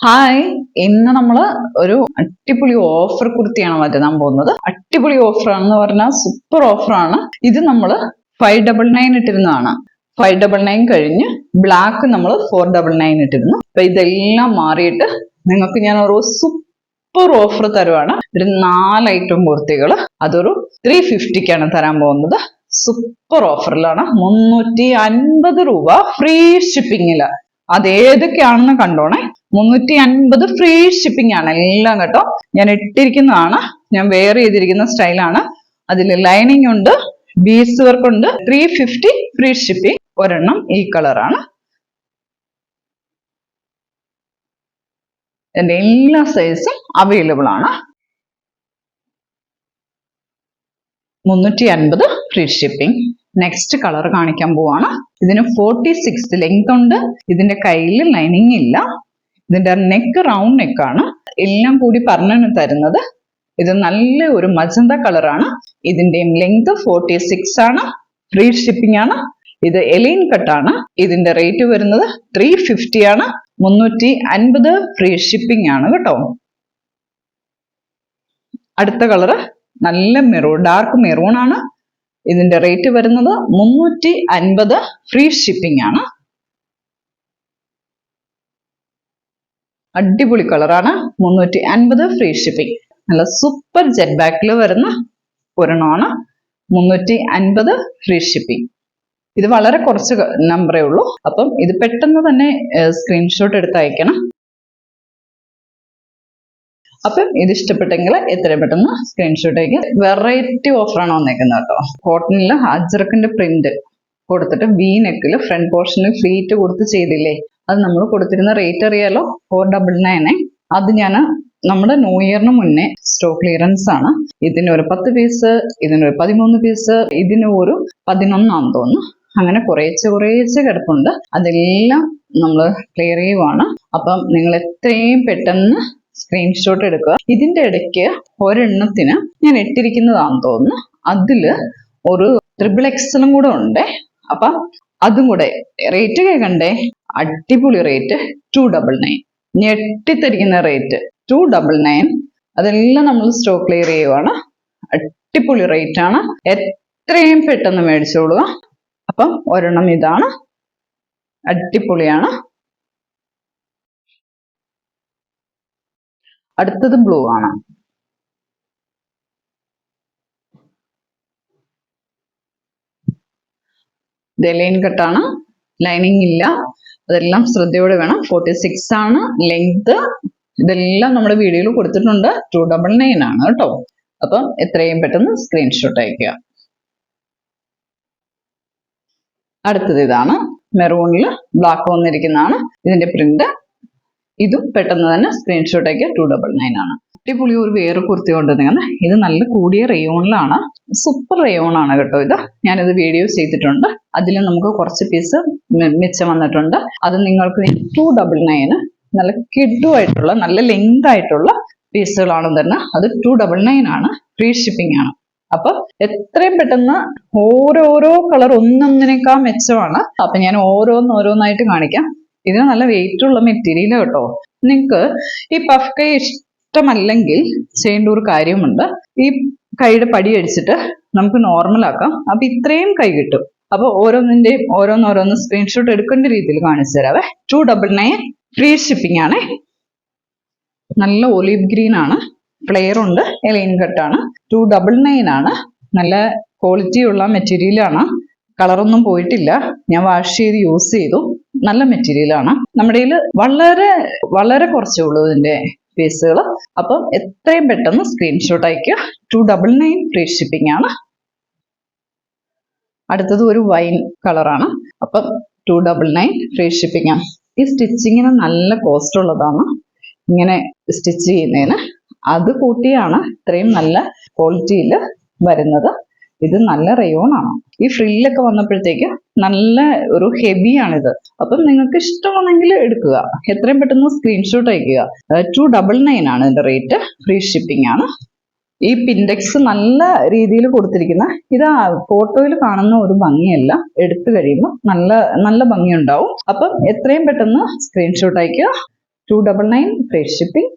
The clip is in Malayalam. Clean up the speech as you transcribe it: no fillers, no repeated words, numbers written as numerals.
ഹായ്, ഇന്ന് നമ്മള് ഒരു അടിപൊളി ഓഫർ കുർത്തിയാണ് മാറ്റാൻ പോകുന്നത്. അടിപൊളി ഓഫർ ആണെന്ന് പറഞ്ഞാൽ സൂപ്പർ ഓഫറാണ്. ഇത് നമ്മൾ 599 ഇട്ടിരുന്നതാണ്. 599 കഴിഞ്ഞ് ബ്ലാക്ക് നമ്മൾ 499 ഇട്ടിരുന്നു. അപ്പൊ ഇതെല്ലാം മാറിയിട്ട് നിങ്ങൾക്ക് ഞാൻ ഒരു സൂപ്പർ ഓഫർ തരുവാണ്. ഒരു 4 ഐറ്റം കുർത്തികൾ, അതൊരു 350ക്കാണ് തരാൻ പോകുന്നത്. സൂപ്പർ ഓഫറിലാണ്. 350 രൂപ ഫ്രീ ഷിപ്പിങ്ങില്. അതേതൊക്കെയാണെന്ന് കണ്ടോണേ. 350 ഫ്രീ ഷിപ്പിംഗ് ആണ് എല്ലാം കേട്ടോ. ഞാൻ ഇട്ടിരിക്കുന്നതാണ്, ഞാൻ വെയർ ചെയ്തിരിക്കുന്ന സ്റ്റൈലാണ്. അതിൽ ലൈനിങ് ഉണ്ട്, ബീഡ്സ് വർക്ക് ഉണ്ട്. 350 ഫ്രീ ഷിപ്പിംഗ്. ഒരെണ്ണം ഈ കളറാണ്. എന്റെ എല്ലാ സൈസും അവൈലബിൾ ആണ്. 350 ഫ്രീ ഷിപ്പിംഗ്. നെക്സ്റ്റ് കളർ കാണിക്കാൻ പോവാണ്. ഇതിന് 46 ലെങ്ത് ഉണ്ട്. ഇതിന്റെ കയ്യിൽ ലൈനിങ് ഇല്ല. ഇതിന്റെ നെക്ക് റൗണ്ട് നെക്കാണ്. എല്ലാം കൂടി പറഞ്ഞാണ് തരുന്നത്. ഇത് നല്ല ഒരു മജന്ത കളറാണ്. ഇതിന്റെയും ലെങ്ത് 46 ആണ്. ഫ്രീ ഷിപ്പിംഗ് ആണ്. ഇത് എലൈൻ കട്ടാണ്. ഇതിന്റെ റേറ്റ് വരുന്നത് 350 ആണ്. 350 ഫ്രീ ഷിപ്പിംഗ് ആണ് കേട്ടോ. അടുത്ത കളറ് നല്ല മെറൂൺ, ഡാർക്ക് മെറൂൺ ആണ്. ഇതിന്റെ റേറ്റ് വരുന്നത് 350 ഫ്രീ ഷിപ്പിംഗ് ആണ്. അടിപൊളി കളറാണ്. 350 ഫ്രീ ഷിപ്പിംഗ്. നല്ല സൂപ്പർ ജെറ്റ് ബാക്കിൽ വരുന്ന ഒരെണ്ണമാണ്. 350 ഫ്രീ ഷിപ്പിംഗ്. ഇത് വളരെ കുറച്ച് നമ്പറേ ഉള്ളൂ. അപ്പം ഇത് പെട്ടെന്ന് തന്നെ സ്ക്രീൻഷോട്ട് എടുത്ത് അയക്കണം. അപ്പം ഇത് ഇഷ്ടപ്പെട്ടെങ്കിൽ എത്രയും പെട്ടെന്ന് സ്ക്രീൻഷോട്ട് അയക്കുക. വെറൈറ്റി ഓഫറാണ് വന്നേക്കുന്നത് കേട്ടോ. കോട്ടണില് അജ്രക്കിന്റെ പ്രിന്റ് കൊടുത്തിട്ട് വി നെക്കില് ഫ്രണ്ട് പോർഷനിൽ ഫ്ലീറ്റ് കൊടുത്ത് ചെയ്തില്ലേ, അത് നമ്മൾ കൊടുത്തിരുന്ന റേറ്റ് അറിയാലോ, 499. അത് ഞാൻ നമ്മുടെ ന്യൂ ഇയറിന് മുന്നേ സ്റ്റോക്ക് ക്ലിയറൻസ് ആണ്. ഇതിനൊരു 10 പീസ്, ഇതിനൊരു 13 പീസ്, ഇതിന് ഒരു 11 ആണെന്ന് തോന്നുന്നു. അങ്ങനെ കുറേശ്ശെ കിടപ്പുണ്ട്. അതെല്ലാം നമ്മൾ ക്ലിയർ ചെയ്യുവാണ്. അപ്പം നിങ്ങൾ എത്രയും പെട്ടെന്ന് സ്ക്രീൻഷോട്ട് എടുക്കുക. ഇതിന്റെ ഇടയ്ക്ക് ഒരെണ്ണത്തിന് ഞാൻ ഇട്ടിരിക്കുന്നതാണെന്ന് തോന്നുന്നു. അതില് ഒരു XXL കൂടെ ഉണ്ട്. അപ്പൊ അതും കൂടെ റേറ്റ് കേൾക്കണ്ടേ. അടിപൊളി റേറ്റ് 299. ഞെട്ടിത്തരിക്കുന്ന റേറ്റ് 299. അതെല്ലാം നമ്മൾ സ്റ്റോക്ക് ക്ലിയർ ചെയ്യുവാണ്. അടിപൊളി റേറ്റ് ആണ്. എത്രയും പെട്ടെന്ന് മേടിച്ചോളുക. അപ്പം ഒരെണ്ണം ഇതാണ്, അടിപൊളിയാണ്. അടുത്തത് ബ്ലൂ ആണ്. ഇത് ലൈൻ കട്ടാണ്, ലൈനിങ് ഇല്ല. അതെല്ലാം ശ്രദ്ധയോടെ വേണം. 46 ആണ് ലെങ്ത്. ഇതെല്ലാം നമ്മുടെ വീഡിയോയിൽ കൊടുത്തിട്ടുണ്ട്. 299 ആണ് കേട്ടോ. അപ്പം എത്രയും പെട്ടെന്ന് സ്ക്രീൻഷോട്ട് അയക്കുക. അടുത്തത് ഇതാണ്, മെറൂണിൽ ബ്ലാക്ക് വന്നിരിക്കുന്നതാണ് ഇതിന്റെ പ്രിന്റ്. ഇതും പെട്ടെന്ന് തന്നെ സ്ക്രീൻഷോട്ട് അയക്കുക. 299 ആണ്. അടിപൊളി ഒരു വേറെ കുർത്തി കൊണ്ടുവന്നിരിക്കുന്നത്. ഇത് നല്ല കൂടിയ റയോണിലാണ്. സൂപ്പർ റയോൺ ആണ് കേട്ടോ. ഇത് ഞാനിത് വീഡിയോ ചെയ്തിട്ടുണ്ട്. അതിൽ നമുക്ക് കുറച്ച് പീസ് മിച്ചം വന്നിട്ടുണ്ട്. അത് നിങ്ങൾക്ക് 299 നല്ല കിഡുമായിട്ടുള്ള നല്ല ലെങ്ത് ആയിട്ടുള്ള പീസുകളാണ് തന്നെ. അത് 299 ആണ്. ഫ്രീ ഷിപ്പിംഗ് ആണ്. അപ്പൊ എത്രയും പെട്ടെന്ന് ഓരോരോ കളർ ഒന്നൊന്നിനേക്കാൾ മെച്ചമാണ്. അപ്പൊ ഞാൻ ഓരോന്നായിട്ട് കാണിക്കാം. ഇതിന് നല്ല വെയിറ്റ് ഉള്ള മെറ്റീരിയൽ കേട്ടോ. നിങ്ങൾക്ക് ഈ പഫ് കൈ ഇഷ്ടമല്ലെങ്കിൽ ചെയ്യേണ്ട ഒരു കാര്യമുണ്ട്. ഈ കൈയുടെ പടി അടിച്ചിട്ട് നമുക്ക് നോർമൽ ആക്കാം. അപ്പൊ ഇത്രയും കൈ കിട്ടും. അപ്പൊ ഓരോന്നിന്റെയും ഓരോന്ന് സ്ക്രീൻഷോട്ട് എടുക്കേണ്ട രീതിയിൽ കാണിച്ചു തരാവേ. 299 ഫ്രീ ഷിപ്പിംഗ് ആണ്. നല്ല ഒലീവ് ഗ്രീൻ ആണ്. ഫ്ലെയർ ഉണ്ട്, എലൈൻ കട്ടാണ്. 299 ആണ്. നല്ല ക്വാളിറ്റി ഉള്ള മെറ്റീരിയൽ ആണ്. കളറൊന്നും പോയിട്ടില്ല. ഞാൻ വാഷ് ചെയ്ത് യൂസ് ചെയ്തു. നല്ല മെറ്റീരിയൽ ആണ്. നമ്മുടെ കയ്യിൽ വളരെ കുറച്ചേ ഉള്ളൂ ഇതിന്റെ പീസുകൾ. അപ്പം എത്രയും പെട്ടെന്ന് സ്ക്രീൻഷോട്ട് അയക്കുക. 299 ഫ്രീ ഷിപ്പിംഗ് ആണ്. അടുത്തത് ഒരു വൈൻ കളറാണ്. അപ്പം 299 ഫ്രീ ഷിപ്പിംഗ് ആണ്. ഈ സ്റ്റിച്ചിങ്ങിന് നല്ല കോസ്റ്റ് ഉള്ളതാണ്. ഇങ്ങനെ സ്റ്റിച്ച് ചെയ്യുന്നതിന് അത് കൂട്ടിയാണ് ഇത്രയും നല്ല ക്വാളിറ്റിയിൽ വരുന്നത്. ഇത് നല്ല റയോൺ ആണ്. ഈ ഫ്രില്ലൊക്കെ വന്നപ്പോഴത്തേക്ക് നല്ല ഒരു ഹെവിയാണിത്. അപ്പം നിങ്ങൾക്ക് ഇഷ്ടമാണെങ്കിൽ എടുക്കുക. എത്രയും പെട്ടെന്ന് സ്ക്രീൻഷോട്ട് അയക്കുക. 299 ആണ് ഇതിന്റെ റേറ്റ്. ഫ്രീ ഷിപ്പിംഗ് ആണ്. ഈ പിൻഡെക്സ് നല്ല രീതിയിൽ കൊടുത്തിരിക്കുന്ന ഇത് ഫോട്ടോയിൽ കാണുന്ന ഒരു ഭംഗിയല്ല, എടുത്തു കഴിയുമ്പോൾ നല്ല ഭംഗി ഉണ്ടാവും. അപ്പം എത്രയും പെട്ടെന്ന് സ്ക്രീൻഷോട്ട് അയക്കുക. 299 ഫ്രീ ഷിപ്പിംഗ്.